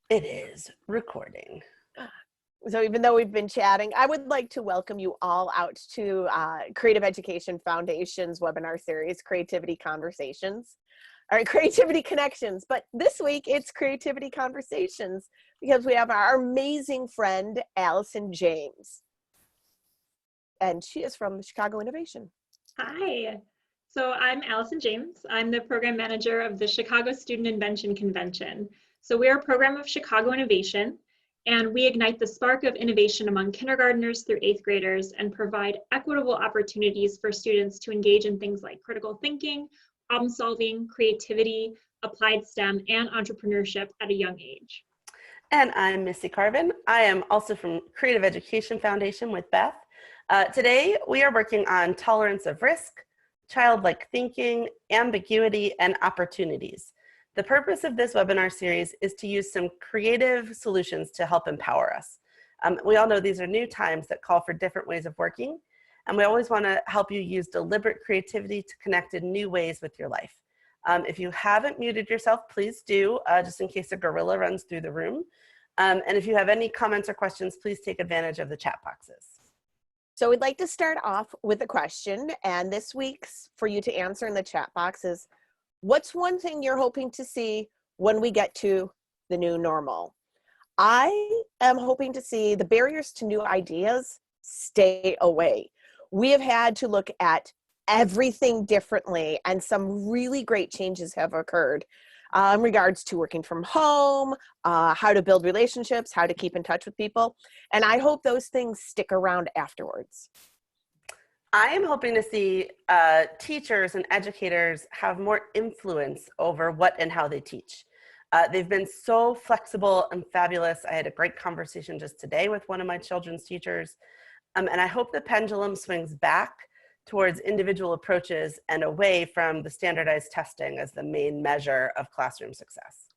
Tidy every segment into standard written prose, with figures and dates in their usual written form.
It is recording. So even though we've been chatting, I would like to welcome you all out to Creative Education Foundation's webinar series, Creativity Conversations, or Creativity Connections. But this week it's Creativity Conversations because we have our amazing friend, Allison James. And she is from Chicago Innovation. Hi. So I'm Allison James. I'm the program manager of the Chicago Student Invention Convention. So we are a program of Chicago Innovation, and we ignite the spark of innovation among kindergartners through 8th graders and provide equitable opportunities for students to engage in things like critical thinking, problem solving, creativity, applied STEM, and entrepreneurship at a young age. And I'm Missy Carvin. I am also from Creative Education Foundation with Beth. Today, we are working on tolerance of risk, childlike thinking, ambiguity, and opportunities. The purpose of this webinar series is to use some creative solutions to help empower us. We all know these are new times that call for different ways of working, and we always want to help you use deliberate creativity to connect in new ways with your life. If you haven't muted yourself, please do, just in case a gorilla runs through the room. And if you have any comments or questions, please take advantage of the chat boxes. So we'd like to start off with a question, and this week's for you to answer in the chat box is, what's one thing you're hoping to see when we get to the new normal? I am hoping to see the barriers to new ideas stay away. We have had to look at everything differently, and some really great changes have occurred in regards to working from home, how to build relationships, how to keep in touch with people. And I hope those things stick around afterwards. I am hoping to see teachers and educators have more influence over what and how they teach. They've been so flexible and fabulous. I had a great conversation just today with one of my children's teachers. And I hope the pendulum swings back towards individual approaches and away from the standardized testing as the main measure of classroom success.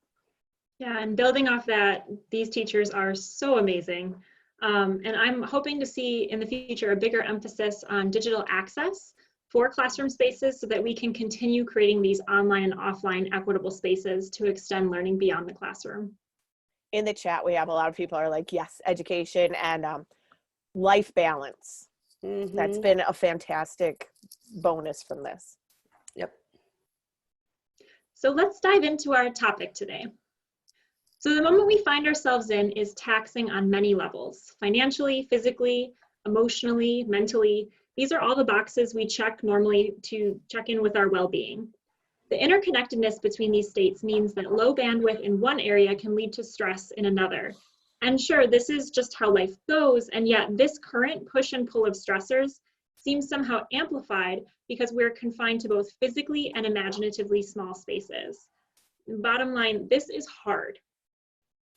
Yeah, and building off that, these teachers are so amazing. And I'm hoping to see in the future a bigger emphasis on digital access for classroom spaces so that we can continue creating these online and offline equitable spaces to extend learning beyond the classroom. In the chat, we have a lot of people are like, yes, education and life balance. Mm-hmm. That's been a fantastic bonus from this. Yep. So let's dive into our topic today. So the moment we find ourselves in is taxing on many levels: financially, physically, emotionally, mentally. These are all the boxes we check normally to check in with our well-being. The interconnectedness between these states means that low bandwidth in one area can lead to stress in another. And sure, this is just how life goes, and yet this current push and pull of stressors seems somehow amplified because we're confined to both physically and imaginatively small spaces. Bottom line, this is hard.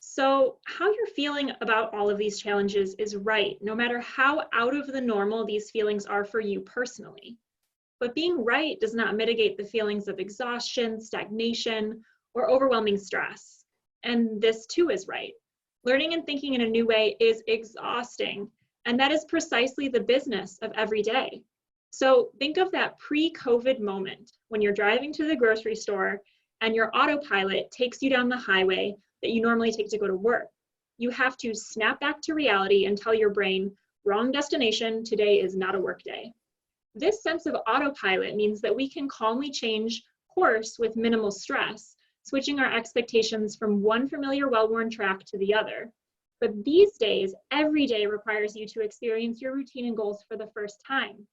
So how you're feeling about all of these challenges is right, no matter how out of the normal these feelings are for you personally. But being right does not mitigate the feelings of exhaustion, stagnation, or overwhelming stress. And this too is right. Learning and thinking in a new way is exhausting, and that is precisely the business of every day. So think of that pre-COVID moment when you're driving to the grocery store and your autopilot takes you down the highway that you normally take to go to work. You have to snap back to reality and tell your brain, wrong destination, today is not a work day. This sense of autopilot means that we can calmly change course with minimal stress, switching our expectations from one familiar well-worn track to the other. But these days, every day requires you to experience your routine and goals for the first time.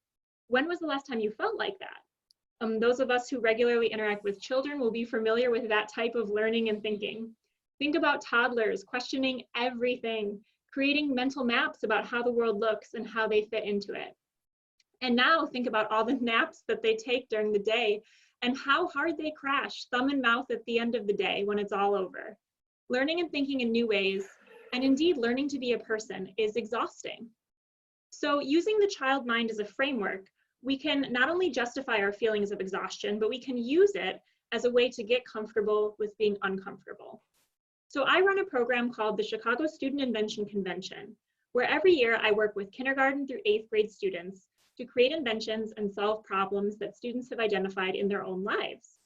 When was the last time you felt like that? Those of us who regularly interact with children will be familiar with that type of learning and thinking. Think about toddlers questioning everything, creating mental maps about how the world looks and how they fit into it. And now think about all the naps that they take during the day and how hard they crash, thumb and mouth at the end of the day when it's all over. Learning and thinking in new ways, and indeed learning to be a person, is exhausting. So using the child mind as a framework, we can not only justify our feelings of exhaustion, but we can use it as a way to get comfortable with being uncomfortable. So I run a program called the Chicago Student Invention Convention, where every year I work with kindergarten through 8th grade students to create inventions and solve problems that students have identified in their own lives.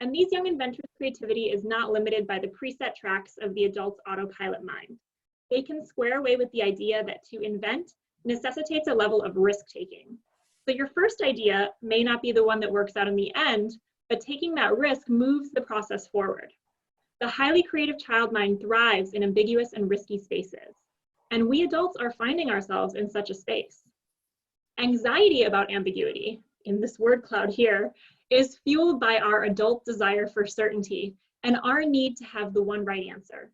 And these young inventors' creativity is not limited by the preset tracks of the adult's autopilot mind. They can square away with the idea that to invent necessitates a level of risk-taking. So your first idea may not be the one that works out in the end, but taking that risk moves the process forward. The highly creative child mind thrives in ambiguous and risky spaces, and we adults are finding ourselves in such a space. Anxiety about ambiguity, in this word cloud here, is fueled by our adult desire for certainty and our need to have the one right answer.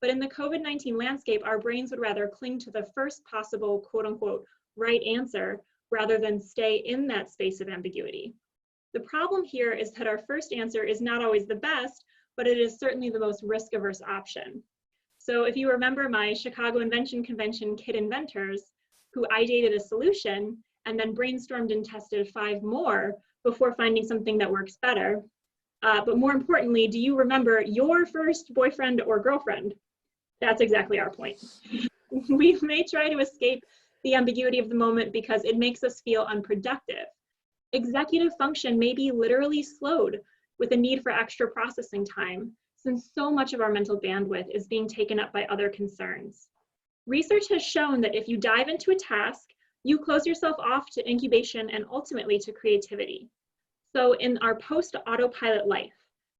But in the COVID-19 landscape, our brains would rather cling to the first possible quote unquote right answer rather than stay in that space of ambiguity. The problem here is that our first answer is not always the best, but it is certainly the most risk-averse option. So if you remember my Chicago Invention Convention kid inventors, who ideated a solution and then brainstormed and tested 5 more before finding something that works better. But more importantly, do you remember your first boyfriend or girlfriend? That's exactly our point. We may try to escape the ambiguity of the moment because it makes us feel unproductive. Executive function may be literally slowed with a need for extra processing time, since so much of our mental bandwidth is being taken up by other concerns. Research has shown that if you dive into a task, you close yourself off to incubation and ultimately to creativity. So in our post-autopilot life,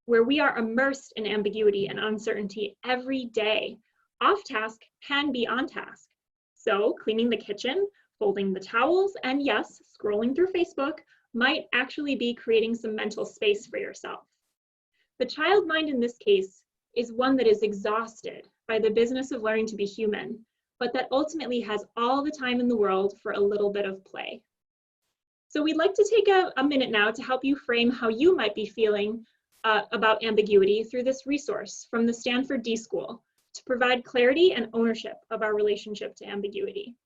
where we are immersed in ambiguity and uncertainty every day, off-task can be on task. So cleaning the kitchen, folding the towels, and yes, scrolling through Facebook might actually be creating some mental space for yourself. The child mind in this case is one that is exhausted by the business of learning to be human, but that ultimately has all the time in the world for a little bit of play. So we'd like to take a minute now to help you frame how you might be feeling about ambiguity through this resource from the Stanford D School to provide clarity and ownership of our relationship to ambiguity.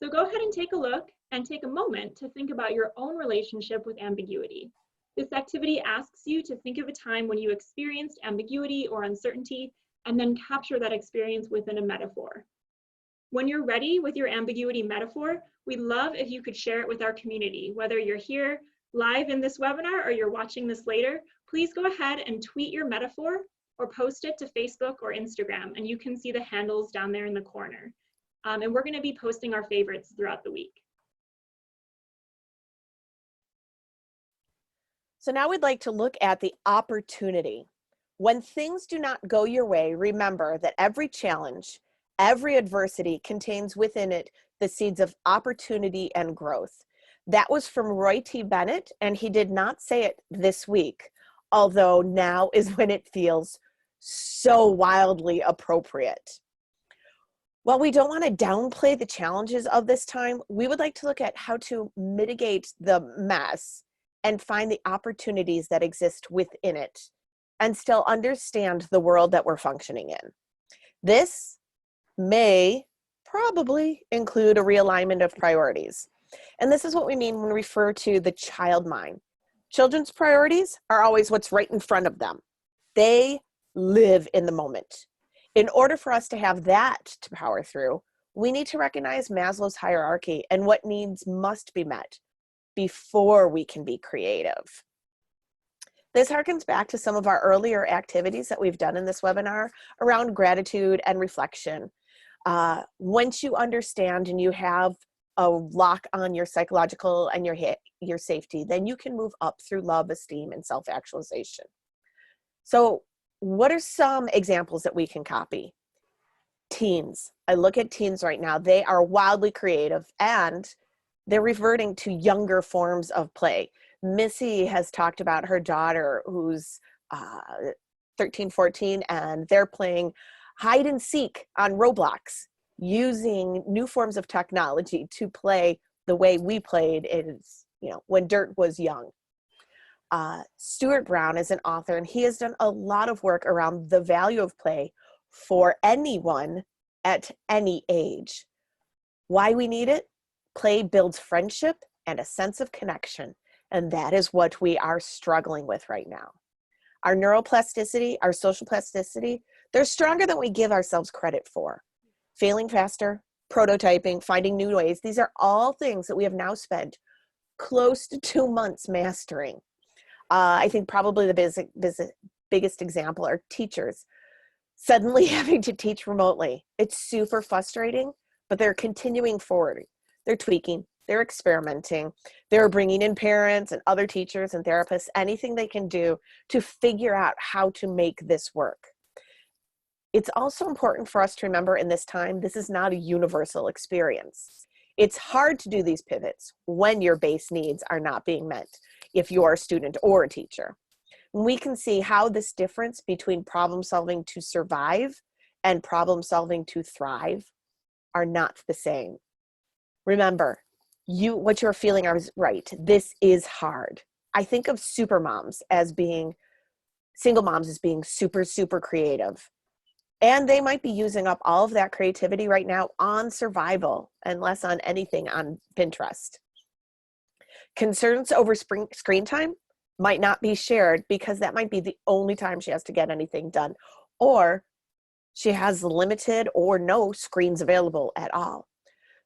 So go ahead and take a look and take a moment to think about your own relationship with ambiguity. This activity asks you to think of a time when you experienced ambiguity or uncertainty and then capture that experience within a metaphor. When you're ready with your ambiguity metaphor, we'd love if you could share it with our community. Whether you're here live in this webinar or you're watching this later, please go ahead and tweet your metaphor or post it to Facebook or Instagram, and you can see the handles down there in the corner. And we're going to be posting our favorites throughout the week. So now we'd like to look at the opportunity. When things do not go your way, remember that every challenge, every adversity contains within it the seeds of opportunity and growth. That was from Roy T. Bennett, and he did not say it this week, although now is when it feels so wildly appropriate. While we don't want to downplay the challenges of this time, we would like to look at how to mitigate the mess and find the opportunities that exist within it and still understand the world that we're functioning in. This may probably include a realignment of priorities. And this is what we mean when we refer to the child mind. Children's priorities are always what's right in front of them. They live in the moment. In order for us to have that to power through, we need to recognize Maslow's hierarchy and what needs must be met before we can be creative. This harkens back to some of our earlier activities that we've done in this webinar around gratitude and reflection. Once you understand and you have a lock on your psychological and your safety, then you can move up through love, esteem, and self-actualization. So what are some examples that we can copy? Teens. I look at teens right now. They are wildly creative and they're reverting to younger forms of play. Missy has talked about her daughter who's 13, 14, and they're playing hide and seek on Roblox, using new forms of technology to play the way we played when dirt was young. Stuart Brown is an author, and he has done a lot of work around the value of play for anyone at any age. Why we need it? Play builds friendship and a sense of connection, and that is what we are struggling with right now. Our neuroplasticity, our social plasticity, they're stronger than we give ourselves credit for. Failing faster, prototyping, finding new ways, these are all things that we have now spent close to 2 months mastering. I think probably the biggest example are teachers suddenly having to teach remotely. It's super frustrating, but they're continuing forward. They're tweaking, they're experimenting, they're bringing in parents and other teachers and therapists, anything they can do to figure out how to make this work. It's also important for us to remember in this time, this is not a universal experience. It's hard to do these pivots when your base needs are not being met, if you're a student or a teacher. We can see how this difference between problem solving to survive and problem solving to thrive are not the same. Remember, what you're feeling is right. This is hard. I think of single moms as being super, super creative. And they might be using up all of that creativity right now on survival and less on anything on Pinterest. Concerns over screen time might not be shared because that might be the only time she has to get anything done. Or she has limited or no screens available at all.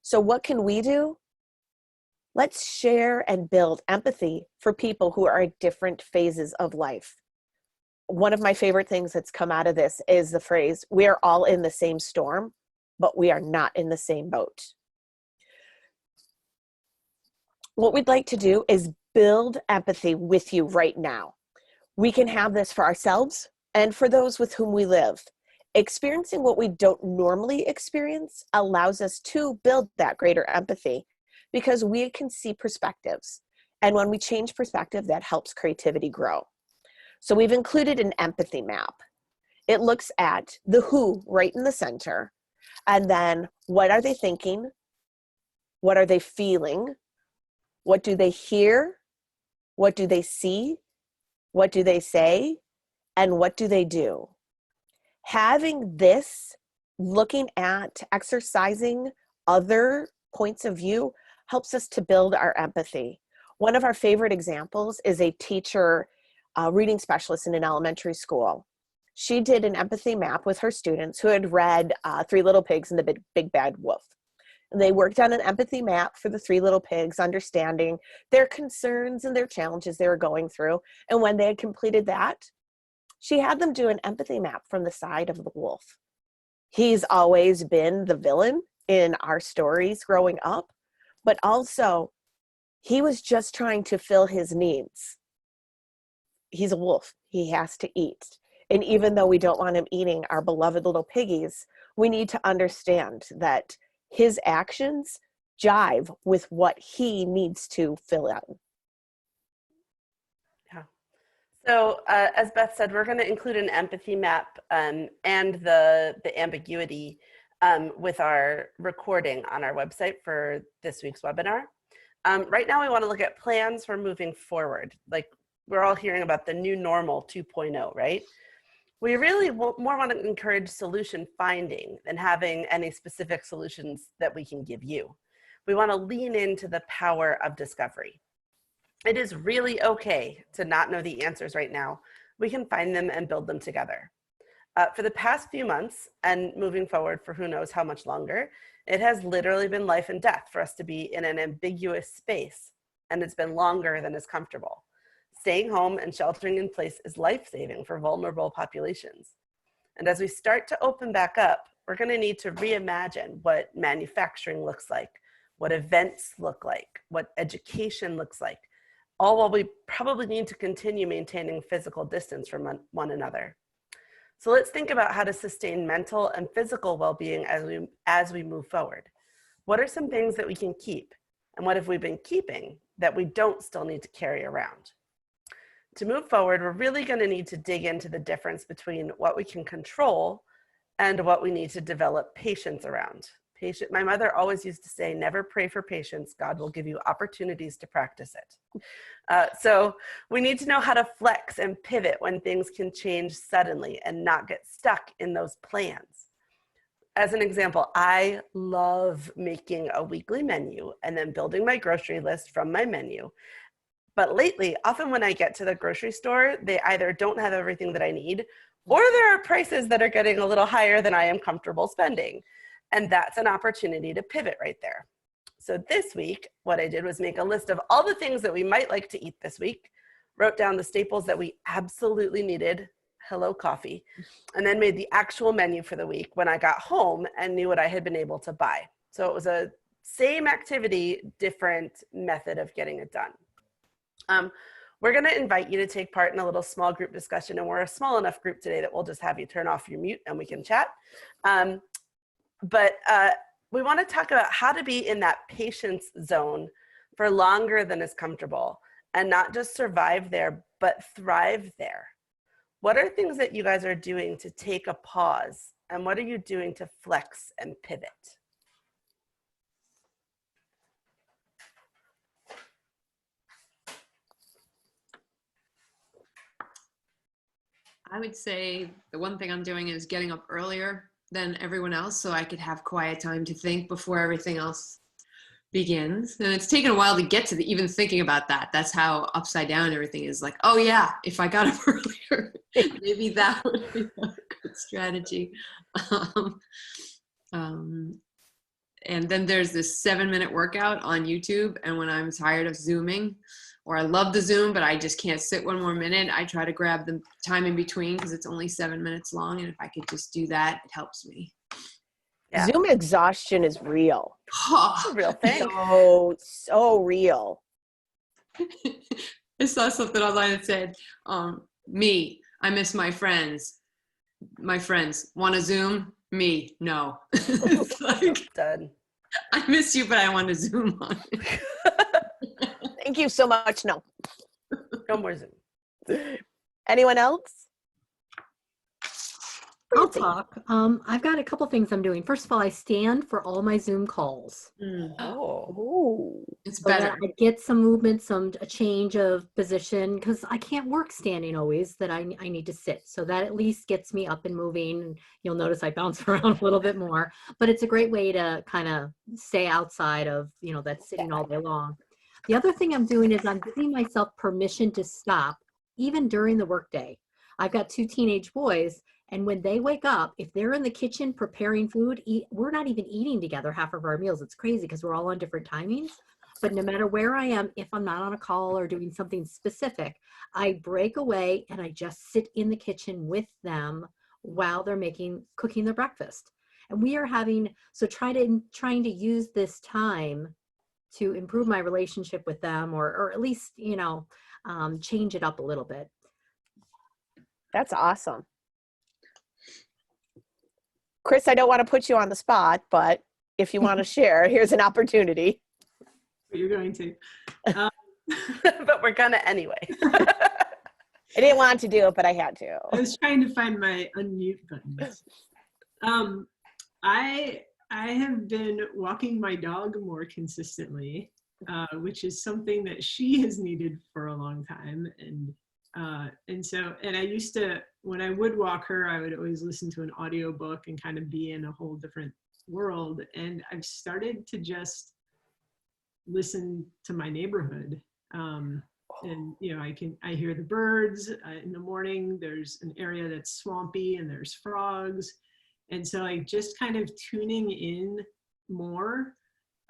So what can we do? Let's share and build empathy for people who are at different phases of life. One of my favorite things that's come out of this is the phrase, we are all in the same storm, but we are not in the same boat. What we'd like to do is build empathy with you right now. We can have this for ourselves and for those with whom we live. Experiencing what we don't normally experience allows us to build that greater empathy because we can see perspectives. And when we change perspective, that helps creativity grow. So we've included an empathy map. It looks at the who right in the center, and then what are they thinking? What are they feeling? What do they hear? What do they see? What do they say? And what do they do? Having this, looking at exercising other points of view helps us to build our empathy. One of our favorite examples is a teacher, reading specialist in an elementary school. She did an empathy map with her students who had read Three Little Pigs and the Big Bad Wolf. And they worked on an empathy map for the Three Little Pigs, understanding their concerns and their challenges they were going through. And when they had completed that, she had them do an empathy map from the side of the wolf. He's always been the villain in our stories growing up, but also he was just trying to fill his needs. He's a wolf. He has to eat. And even though we don't want him eating our beloved little piggies, we need to understand that his actions jive with what he needs to fill out. Yeah. So as Beth said, we're going to include an empathy map and the ambiguity with our recording on our website for this week's webinar. Right now, we want to look at plans for moving forward. Like, we're all hearing about the new normal 2.0, right? We really more want to encourage solution finding than having any specific solutions that we can give you. We want to lean into the power of discovery. It is really okay to not know the answers right now. We can find them and build them together. For the past few months and moving forward for who knows how much longer, it has literally been life and death for us to be in an ambiguous space, and it's been longer than is comfortable. Staying home and sheltering in place is life-saving for vulnerable populations. And as we start to open back up, we're going to need to reimagine what manufacturing looks like, what events look like, what education looks like, all while we probably need to continue maintaining physical distance from one another. So let's think about how to sustain mental and physical well-being as we move forward. What are some things that we can keep? And what have we been keeping that we don't still need to carry around? To move forward, we're really going to need to dig into the difference between what we can control and what we need to develop patience around. My mother always used to say, never pray for patience. God will give you opportunities to practice it. So we need to know how to flex and pivot when things can change suddenly and not get stuck in those plans. As an example, I love making a weekly menu and then building my grocery list from my menu. But lately, often when I get to the grocery store, they either don't have everything that I need, or there are prices that are getting a little higher than I am comfortable spending. And that's an opportunity to pivot right there. So this week, what I did was make a list of all the things that we might like to eat this week, wrote down the staples that we absolutely needed, hello coffee, and then made the actual menu for the week when I got home and knew what I had been able to buy. So it was a same activity, different method of getting it done. We're going to invite you to take part in a little small group discussion, and we're a small enough group today that we'll just have you turn off your mute and we can chat. But we want to talk about how to be in that patience zone for longer than is comfortable, and not just survive there, but thrive there. What are things that you guys are doing to take a pause, and what are you doing to flex and pivot? I would say the one thing I'm doing is getting up earlier than everyone else so I could have quiet time to think before everything else begins. And it's taken a while to get to even thinking about that. That's how upside down everything is. Like, oh yeah, if I got up earlier, maybe that would be a good strategy. And then there's this 7-minute workout on YouTube. And when I'm tired of Zooming, or I love the Zoom, but I just can't sit one more minute, I try to grab the time in between because it's only 7 minutes long. And if I could just do that, it helps me. Yeah. Zoom exhaustion is real. It's a real thing. So real. I saw something online that said, me, I miss my friends. My friends, want to Zoom? Me, no. It's like, Done. I miss you, but I want to Zoom on it. Thank you so much. No. No more Zoom. Anyone else? I'll talk. I've got a couple things I'm doing. First of all, I stand for all my Zoom calls. Oh. It's So that better. I get some movement, a change of position, because I can't work standing always, that I need to sit. So that at least gets me up and moving. You'll notice I bounce around a little bit more, but it's a great way to kind of stay outside of, that sitting all day long. The other thing I'm doing is I'm giving myself permission to stop, even during the workday. I've got 2 teenage boys, and when they wake up, if they're in the kitchen preparing food, we're not even eating together half of our meals. It's crazy because we're all on different timings. But no matter where I am, if I'm not on a call or doing something specific, I break away and I just sit in the kitchen with them while they're cooking their breakfast. And we are trying to use this time to improve my relationship with them, or at least, change it up a little bit. That's awesome. Chris, I don't want to put you on the spot, but if you want to share, here's an opportunity. You're going to. But we're gonna anyway. I didn't want to do it, but I had to. I was trying to find my unmute buttons. I have been walking my dog more consistently, which is something that she has needed for a long time. And I used to, when I would walk her, I would always listen to an audiobook and kind of be in a whole different world. And I've started to just listen to my neighborhood. And I hear the birds in the morning. There's an area that's swampy and there's frogs. And so like just kind of tuning in more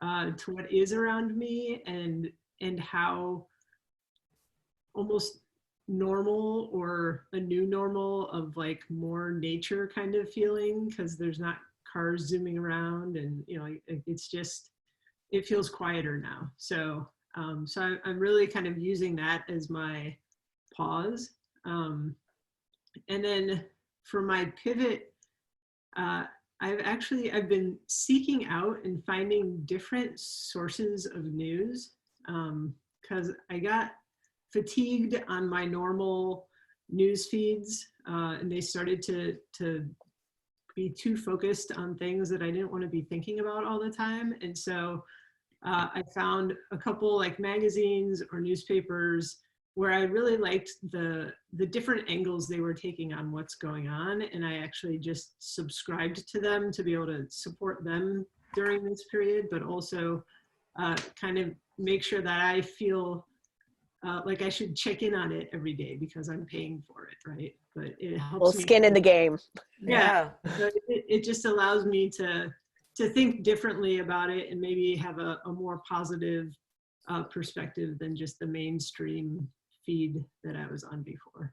to what is around me, and how almost normal or a new normal of like more nature kind of feeling, because there's not cars zooming around, and it's just, it feels quieter now. So I'm really kind of using that as my pause. And then for my pivot, I've been seeking out and finding different sources of news, because I got fatigued on my normal news feeds, and they started to be too focused on things that I didn't want to be thinking about all the time. And so I found a couple like magazines or newspapers where I really liked the different angles they were taking on what's going on. And I actually just subscribed to them to be able to support them during this period, but also kind of make sure that I feel like I should check in on it every day because I'm paying for it, right? But it helps Well, me. skin in the game. Yeah. So it just allows me to think differently about it and maybe have a more positive perspective than just the mainstream feed that I was on before.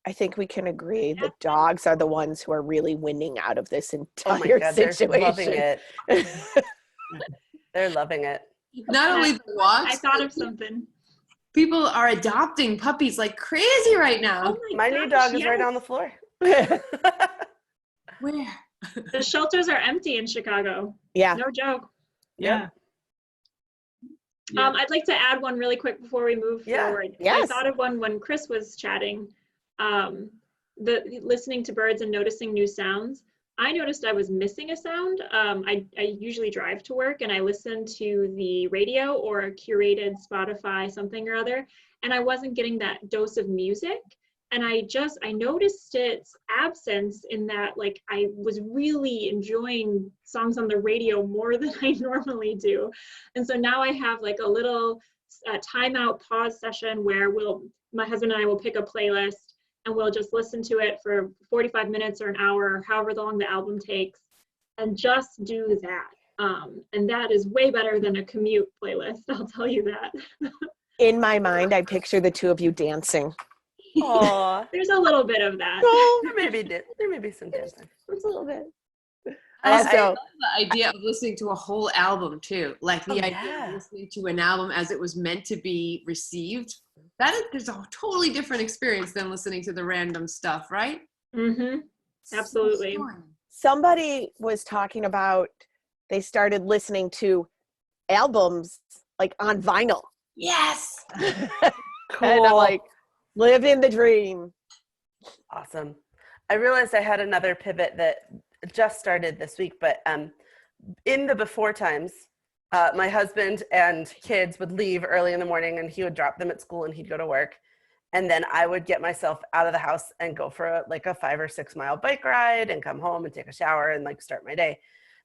I think we can agree that dogs are the ones who are really winning out of this Oh my entire God, they're loving situation. it. They're loving it. Not only the walks, I thought but of something. people are adopting puppies like crazy right now. Oh My new gosh, dog is right yes. on the floor. Where? The shelters are empty in Chicago. Yeah. No joke. Yeah. Yeah. I'd like to add one really quick before we move Yeah. forward. Yes. I thought of one when Chris was chatting, the listening to birds and noticing new sounds. I noticed I was missing a sound. I usually drive to work and I listen to the radio or a curated Spotify something or other, and I wasn't getting that dose of music. And I noticed its absence in that, like, I was really enjoying songs on the radio more than I normally do. And so now I have like a little timeout pause session where my husband and I will pick a playlist and we'll just listen to it for 45 minutes or an hour, or however long the album takes, and just do that. And that is way better than a commute playlist, I'll tell you that. In my mind, I picture the two of you dancing. Aw. There's a little bit of that. There may be some dancing. Just a little bit. I Also, The idea of listening to a whole album too, like the idea yeah. of listening to an album as it was meant to be received. There's a totally different experience than listening to the random stuff, right? Mm-hmm. Absolutely. So fun. somebody was talking about they started listening to albums like on vinyl. Yes. And I'm like, living the dream. Awesome. I realized I had another pivot that just started this week, but in the before times, my husband and kids would leave early in the morning and he would drop them at school and he'd go to work. And then I would get myself out of the house and go for a 5 or 6 mile bike ride and come home and take a shower and like start my day.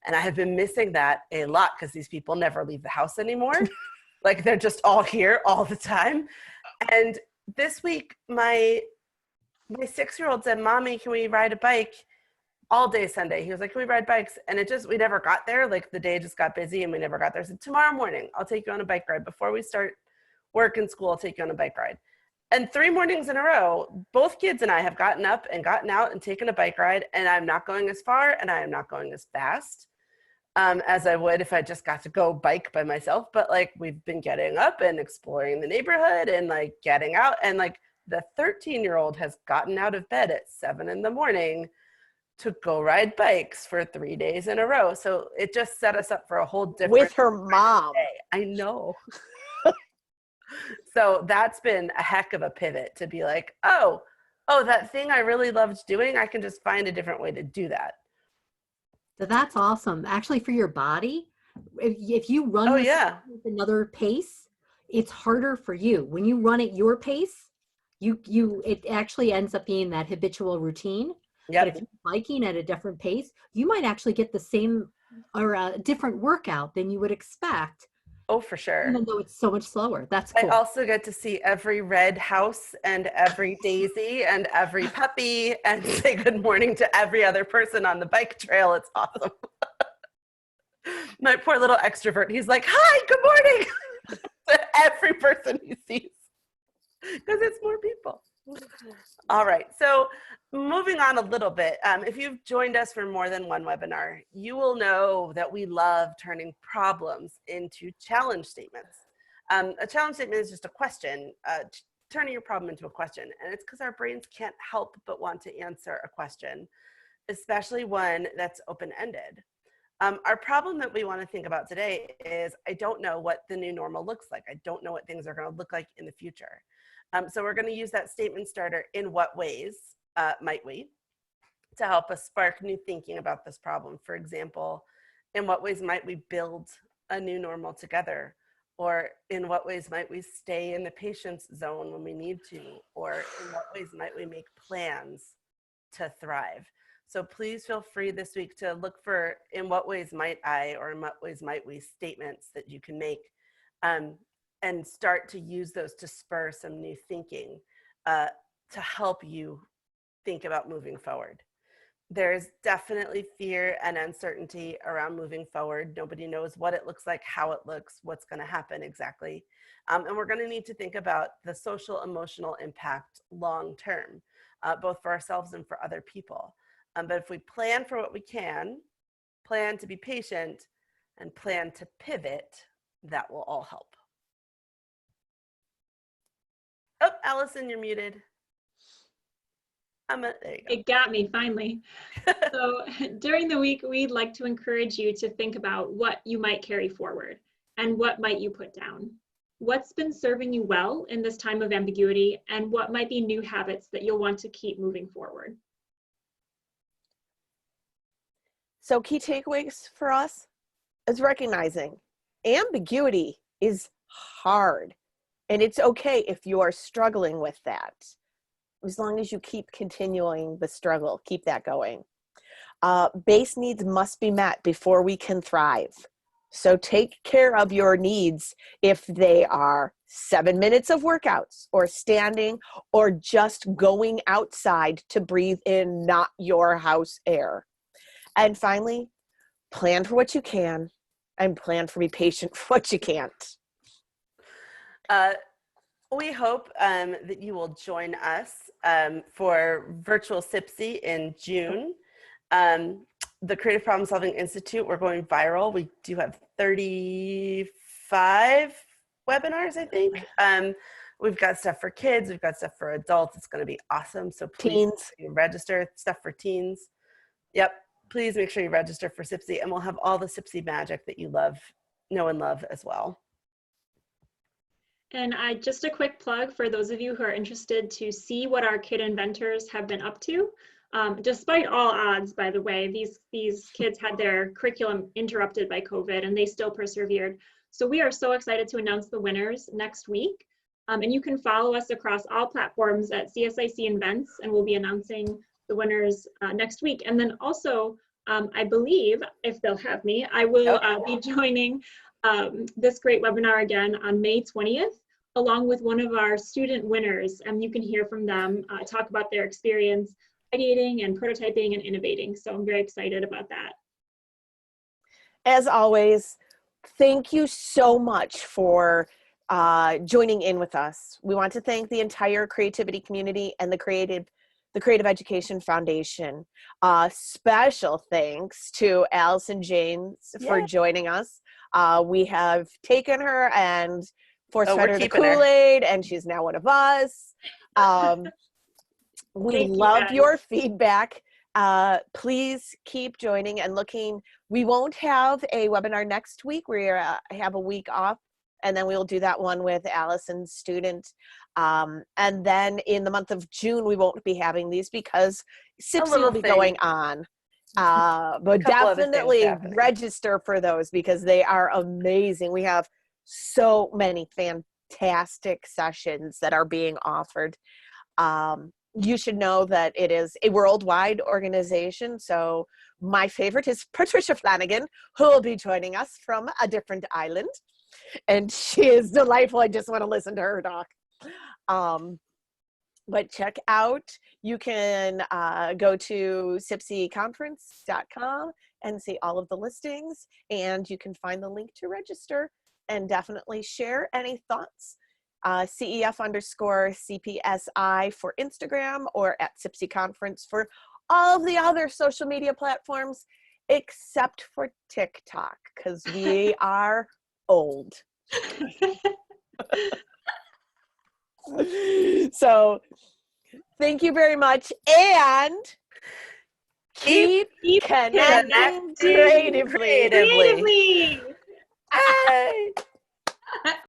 And I have been missing that a lot because these people never leave the house anymore. Like they're just all here all the time. And this week, my 6-year-old said, "Mommy, can we ride a bike?" All day Sunday. He was like, "Can we ride bikes?" And we never got there. Like the day just got busy and we never got there. I said, "Tomorrow morning, I'll take you on a bike ride. Before we start work and school, I'll take you on a bike ride." And 3 mornings in a row, both kids and I have gotten up and gotten out and taken a bike ride. And I'm not going as far and I am not going as fast as I would if I just got to go bike by myself. But like we've been getting up and exploring the neighborhood and like getting out. And like the 13-year-old has gotten out of bed at 7 in the morning to go ride bikes for 3 days in a row. So it just set us up for a whole different With her mom. day. I know. So that's been a heck of a pivot to be like, oh, that thing I really loved doing, I can just find a different way to do that. So that's awesome. Actually, for your body, if you run Oh, this yeah. with another pace, it's harder for you. When you run at your pace, it actually ends up being that habitual routine. Yep. But if you're biking at a different pace, you might actually get the same or a different workout than you would expect, Oh, for sure. even though it's so much slower. That's cool. I also get to see every red house and every daisy and every puppy and say good morning to every other person on the bike trail. It's awesome. My poor little extrovert, he's like, "Hi, good morning," to every person he sees because it's more people. All right, so moving on a little bit, if you've joined us for more than one webinar, you will know that we love turning problems into challenge statements. A challenge statement is just a question, turning your problem into a question, and it's because our brains can't help but want to answer a question, especially one that's open-ended. Our problem that we want to think about today is, I don't know what the new normal looks like. I don't know what things are going to look like in the future. So we're going to use that statement starter, in what ways might we, to help us spark new thinking about this problem. For example, in what ways might we build a new normal together? Or in what ways might we stay in the patient's zone when we need to? Or in what ways might we make plans to thrive? So please feel free this week to look for in what ways might I, or in what ways might we statements that you can make, and start to use those to spur some new thinking to help you think about moving forward. There's definitely fear and uncertainty around moving forward. Nobody knows what it looks like, how it looks, what's going to happen exactly. And we're going to need to think about the social emotional impact long term, both for ourselves and for other people. But if we plan for what we can, plan to be patient, and plan to pivot, that will all help. Oh, Allison, you're muted. There you go. It got me finally. So during the week, we'd like to encourage you to think about what you might carry forward and what might you put down. What's been serving you well in this time of ambiguity, and what might be new habits that you'll want to keep moving forward? So key takeaways for us is recognizing ambiguity is hard, and it's okay if you are struggling with that. As long as you keep continuing the struggle, keep that going. Base needs must be met before we can thrive. So take care of your needs if they are 7 minutes of workouts or standing or just going outside to breathe in not your house air. And finally, plan for what you can and plan for be patient for what you can't. We hope that you will join us for virtual SIPSY in June. The Creative Problem Solving Institute, we're going viral. We do have 35 webinars, I think. We've got stuff for kids. We've got stuff for adults. It's going to be awesome. So please register. Stuff for teens. Yep. Please make sure you register for SIPSY, and we'll have all the SIPSY magic that you know and love as well. And just a quick plug for those of you who are interested to see what our kid inventors have been up to. Despite all odds, by the way, these kids had their curriculum interrupted by COVID, and they still persevered. So we are so excited to announce the winners next week. And you can follow us across all platforms at CSIC Invents, and we'll be announcing the winners next week. And then also, I believe, if they'll have me, I will be joining this great webinar again on May 20th, along with one of our student winners. And you can hear from them talk about their experience ideating and prototyping and innovating. So I'm very excited about that. As always, thank you so much for joining in with us. We want to thank the entire creativity community and the Creative Education Foundation. Special thanks to Allison James for joining us. We have taken her and force fed her the Kool-Aid, and she's now one of us. We love your feedback. Please keep joining and looking. We won't have a webinar next week. We have a week off, and then we'll do that one with Allison's student. And then in the month of June, we won't be having these because SIPSY will be going on. But definitely register for those because they are amazing. We have so many fantastic sessions that are being offered. You should know that it is a worldwide organization. So my favorite is Patricia Flanagan, who will be joining us from a different island. And she is delightful. I just want to listen to her talk. But check out, you can go to sipsyconference.com and see all of the listings, and you can find the link to register and definitely share any thoughts. CEF_CPSI for Instagram or at SIPSY Conference for all of the other social media platforms except for TikTok because we are old. So thank you very much and keep connecting creatively. Bye.